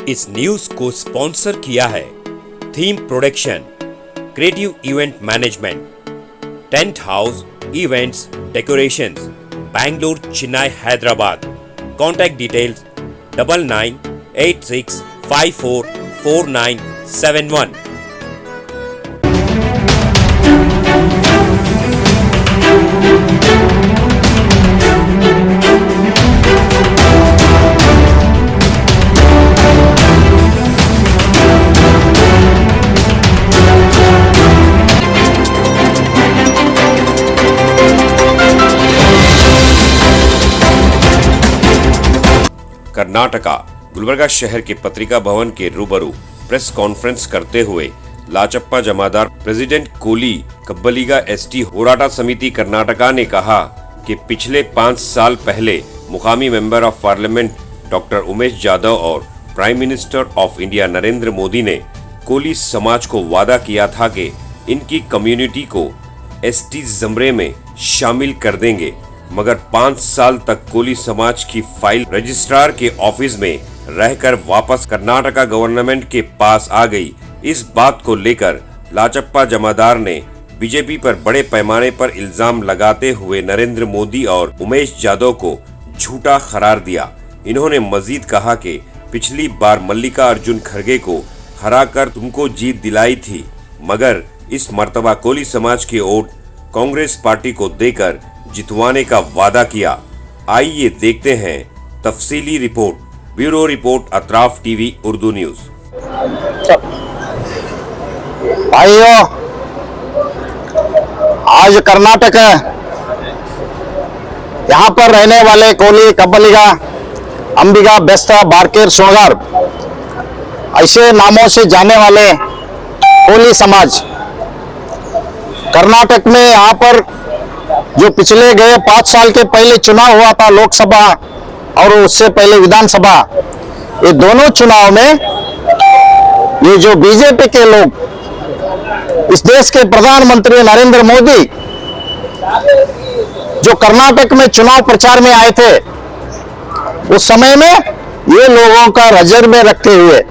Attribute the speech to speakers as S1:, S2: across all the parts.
S1: इस न्यूज को स्पॉन्सर किया है theme production, creative event management, tent house events decorations, Bangalore, Chennai, Hyderabad. Contact details 9986544971। Karnataka Gulbarga शहर के पत्रिका भवन के रूबरू प्रेस कॉन्फ्रेंस करते हुए लाचप्पा जमादार प्रेसिडेंट कोली कब्बलिगा एसटी होराटा समिति कर्नाटका ने कहा कि पिछले 5 साल पहले मुकामी member of parliament doctor Umesh Jadhav और prime minister of India Narendra Modi ने कोली समाज को वादा किया था कि इनकी कम्युनिटी को एसटी ज़मरे में शामिल कर देंगे, मगर 5 साल तक कोली समाज की फाइल रजिस्ट्रार के ऑफिस में रहकर वापस कर्नाटका गवर्नमेंट के पास आ गई। इस बात को लेकर लाचप्पा जमादार ने बीजेपी पर बड़े पैमाने पर इल्जाम लगाते हुए नरेंद्र मोदी और उमेश जाधव को झूठा करार दिया। इन्होंने मजीद कहा कि पिछली बार मल्लिकार्जुन खड़गे को हराकर तुमको जीत दिलाई थी, मगर इस मर्तबा कोली समाज के वोट कांग्रेस पार्टी को देकर जितवाने का वादा किया। आइए देखते हैं तफसीली report. Bureau report, Atraf TV Urdu news.
S2: भाइयों, आज कर्नाटक यहाँ पर रहने वाले कोली, कब्बलिगा, अंबिगा, बेस्ता, बारकेर, सोनगार ऐसे नामों से जाने वाले कोली समाज कर्नाटक में यहाँ पर जो पिछले गए 5 साल के पहले चुनाव हुआ था, लोकसभा और उससे पहले विधानसभा, ये दोनों चुनाव में ये जो बीजेपी के लोग, इस देश के प्रधानमंत्री नरेंद्र मोदी जो कर्नाटक में चुनाव प्रचार में आए थे, उस समय में ये लोगों का नजर में रखते हुए,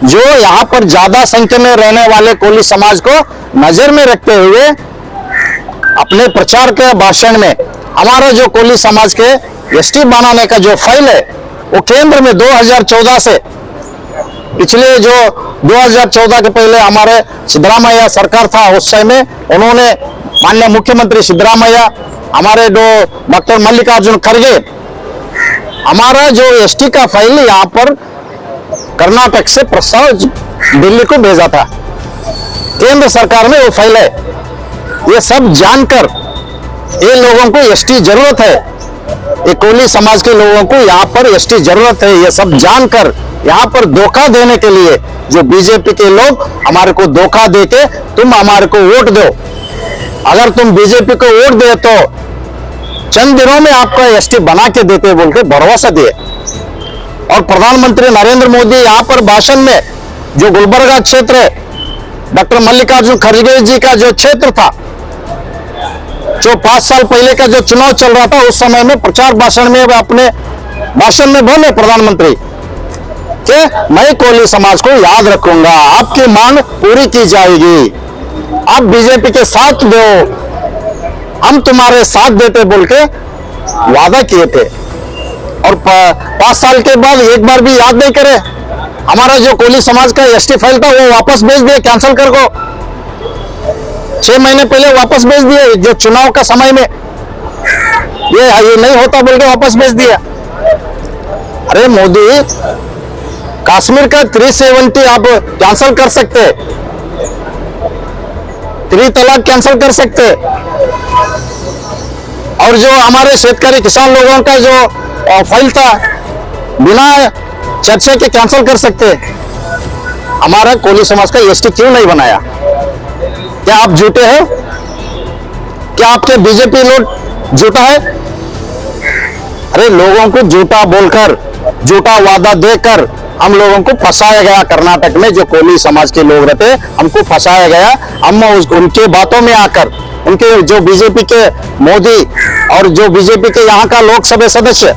S2: जो यहाँ पर ज्यादा संख्या में रहने वाले कोली समाज को नजर में रखते हुए अपने प्रचार के भाषण में हमारा जो कोली समाज के एसटी बनाने का जो फाइल है, वो केंद्र में 2014 से, पिछले जो 2014 के पहले हमारे सिद्धरामैया सरकार था, उस समय उन्होंने माननीय मुख्यमंत्री सिद्धरामैया, हमारे जो डॉक्टर मल्लिकार्जुन खड़गे, हमारा जो एसटी का फाइल यहाँ पर कर्नाटक से प्रस्ताव दिल्ली को भेजा था। केंद्र सरकार में वो फाइल है। ये सब जानकर ये लोगों को एसटी जरूरत है, ये कोली समाज के लोगों को यहाँ पर एसटी जरूरत है, ये सब जानकर यहाँ पर धोखा देने के लिए जो बीजेपी के लोग हमारे को धोखा देके तुम हमारे को वोट दो, अगर तुम बीजेपी को वोट दे तो चंद दिनों में आपका एसटी बना के देते बोल के भरोसा दिए। और प्रधानमंत्री नरेंद्र मोदी यहाँ पर भाषण में जो गुलबर्गा क्षेत्र, डॉक्टर मल्लिकार्जुन खड़गे जी का जो क्षेत्र था, जो 5 साल पहले का जो चुनाव चल रहा था, उस समय में प्रचार भाषण में अपने भाषण में बोले प्रधानमंत्री कि मैं कोली समाज को याद रखूंगा, आपकी मांग पूरी की जाएगी, आप बीजेपी के साथ दो, हम तुम्हारे साथ देते बोल के वादा किए थे। और 5 साल के बाद एक बार भी याद नहीं करे। हमारा जो कोली समाज का एसटी फाइल था वो वापस भेज दिए, कैंसिल कर को 6 महीने पहले वापस भेज दिए, जो चुनाव का समय में ये नहीं होता बोल के वापस भेज दिया। अरे मोदी, कश्मीर का 370 आप कैंसिल कर सकते, 3 तलाक कैंसिल कर सकते, और जो हमारे शेतकारी किसान लोगों का जो फाइल था बिना चर्चा के कैंसिल कर सकते। हमारा कोली समाज का एसटी क्यों नहीं बनाया? क्या आप झूठे हैं? क्या आपके बीजेपी लोग झूठा है? अरे लोगों को झूठा बोलकर, झूठा वादा देकर हम लोगों को फंसाया गया। कर्नाटक में जो कोली समाज के लोग रहते, हमको फंसाया गया। हम उनके बातों में आकर, उनके जो बीजेपी के मोदी और जो बीजेपी के यहाँ का लोकसभा सदस्य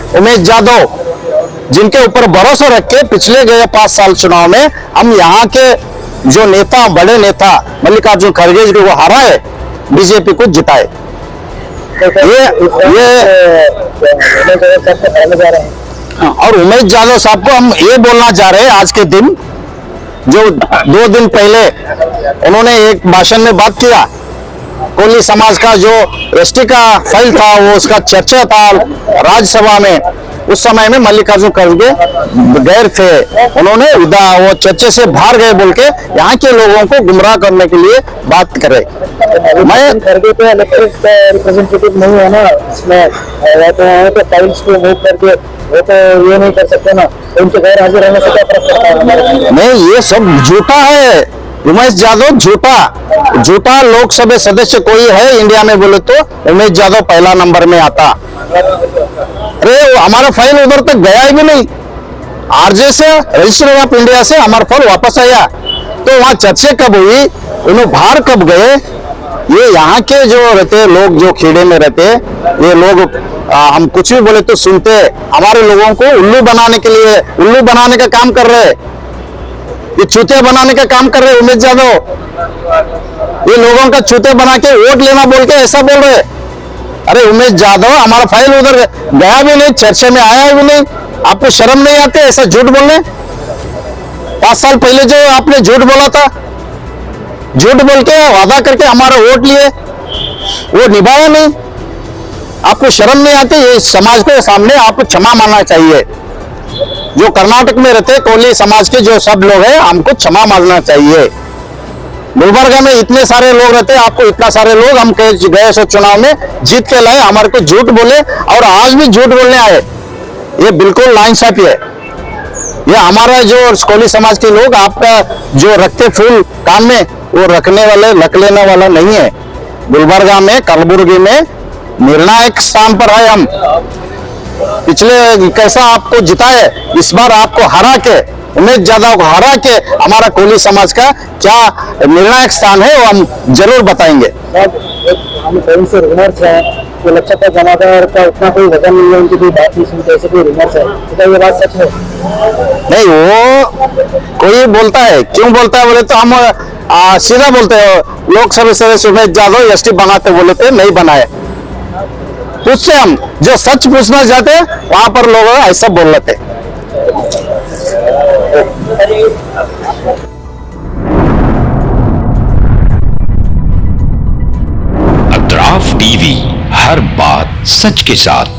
S2: उमेश जाधव, जिनके ऊपर भरोसा रख के पिछले गए 5 साल चुनाव में हम यहाँ के जो नेता, बड़े नेता मल्लिकार्जुन खड़गे जी को हराए, बीजेपी को जिताए। और उमेश यादव साहब को हम ये बोलना चाह रहे हैं, आज के दिन जो 2 दिन पहले उन्होंने एक भाषण में बात किया, कोली समाज का जो एसटी का फाइल था वो उसका चर्चा था राज्यसभा में, उस समय में मल्लिकार्जुन खड़गे गैर थे, उन्होंने वो चर्चे से बाहर गए बोल के यहाँ के लोगों को गुमराह करने के लिए बात करे। मैं
S3: खड़गे पे इलेक्टेड रिप्रेजेंटेटिव नहीं है ना, इसमें तो फाइल्स को मूव करके वो तो ये नहीं कर सकते ना, उनके गैर हाजिर रहने से क्या फर्क पड़ता है हमारे?
S2: नहीं, ये सब झूठा है। उमेश यादव झूठा लोकसभा सदस्य कोई है इंडिया में बोले तो उमेश यादव पहला नंबर में आता। अरे हमारा फाइल उधर तक गया ही भी नहीं, आरजे से, रजिस्टर ऑफ इंडिया से हमारा फाइल वापस आया, तो वहां चर्चा कब हुई, उन्हें बाहर कब गए? ये यहाँ के जो रहते लोग, जो खेड़े में रहते ये लोग, हम कुछ भी बोले तो सुनते, हमारे लोगों को उल्लू बनाने के लिए, उल्लू बनाने का काम कर रहे, ये चूते बनाने का काम कर रहे उमेश यादव। ये लोगों का चूते बना के वोट लेना बोल के ऐसा बोल रहे। अरे उमेश यादव, हमारा फाइल उधर गया भी नहीं, चर्चा में आया भी नहीं, आपको शर्म नहीं आती ऐसा झूठ बोलने? 5 साल पहले जो आपने झूठ बोला था, झूठ बोल के वादा करके हमारा वोट लिए, वो निभाया नहीं, आपको शर्म नहीं आती? ये समाज के सामने आपको क्षमा मानना चाहिए। जो कर्नाटक में रहते कोली समाज के जो सब लोग हैं, हमको क्षमा मानना चाहिए। गुलबर्गा में इतने सारे लोग रहते, आपको इतना सारे लोग हम गए सो चुनाव में जीत के लाए, हमारे को झूठ बोले और आज भी झूठ बोलने आए, ये बिल्कुल नाइंसाफी है। ये हमारा जो कोली समाज के लोग आपका जो रखते फूल कान में, वो रखने वाले, रख लेने वाला नहीं है। गुलबर्गा में, कलबुर्गी में निर्णायक स्थान पर है हम। पिछले कैसा आपको जिताए, इस बार आपको हरा के, उमेश यादव को हरा के हमारा कोली समाज का क्या निर्णायक स्थान है वो हम जरूर बताएंगे।
S3: हम कहीं से रूमर्स है कि लक्षित जमादार का उतना कोई वजन नहीं है, उनकी कोई बात नहीं सुनते, ऐसे कोई रूमर्स है, क्या ये बात सच है?
S2: नहीं, वो कोई बोलता है, क्यों बोलता है बोले तो हम सीधा बोलते हैं, लोकसभा सदस्य उमेश यादव एसटी बनाते बोले थे, नहीं बनाए। उससे हम जो सच पूछना चाहते वहां पर लोग ऐसा बोल रहे थे।
S4: अतराफ टीवी, हर बात सच के साथ।